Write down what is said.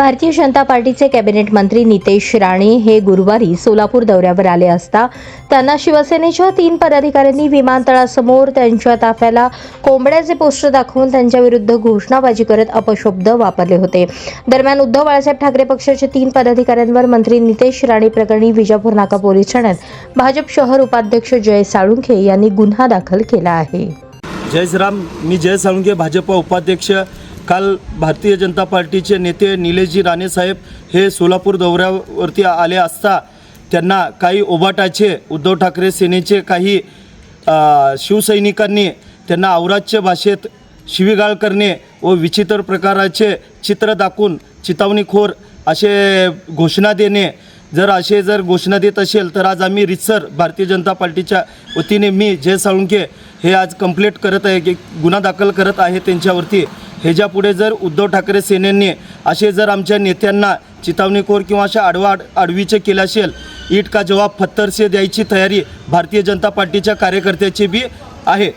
भारतीय जनता पार्टीचे कॅबिनेट मंत्री नितेश राणे हे गुरुवारी सोलापूर दौऱ्यावर आले असता त्यांना शिवसेनेच्या 3 पदाधिकाऱ्यांनी विमानतळासमोर त्यांच्या ताफ्याला कोंबड्याचे पोस्टर दाखवून त्यांच्याविरुद्ध घोषणाबाजी करत अपशब्द वापरले होते। दरम्यान उद्धव बाळासाहेब ठाकरे पक्षाचे 3 पदाधिकाऱ्यांवर मंत्री नितेश राणे प्रकरणी विजापूर नाका पोलीस ठाण्यात भाजप शहर उपाध्यक्ष जय साळुंखे यांनी गुन्हा दाखल केला आहे। जय श्रीराम। मी जय साळुंखे, भाजप उपाध्यक्ष। काल भारतीय जनता पार्टीचे नेते निलेशजी राणे साहेब हे सोलापूर दौऱ्यावरती आले असता त्यांना काही ओबाटाचे उद्धव ठाकरे सेनेचे काही शिवसैनिकांनी त्यांना अवाच्य भाषेत शिवीगाळ करणे व विचित्र प्रकाराचे चित्र दाखवून चितावणीखोर असे घोषणा देणे, जर घोषणा देत असेल तर आज आम्ही रितसर भारतीय जनता पार्टीच्या वतीने मी जय साळुंखे हे आज कंप्लेंट करत आहे की गुन्हा दाखल करत आहे त्यांच्यावरती। ह्याच्यापुढे जर उद्धव ठाकरे सेनेने असे जर आमच्या नेत्यांना चितावणीखोर किंवा अशा आडवीचे केले असेल, ईट का जवाब पत्थर से द्यायची तयारी भारतीय जनता पार्टीच्या कार्यकर्त्याची बी आहे।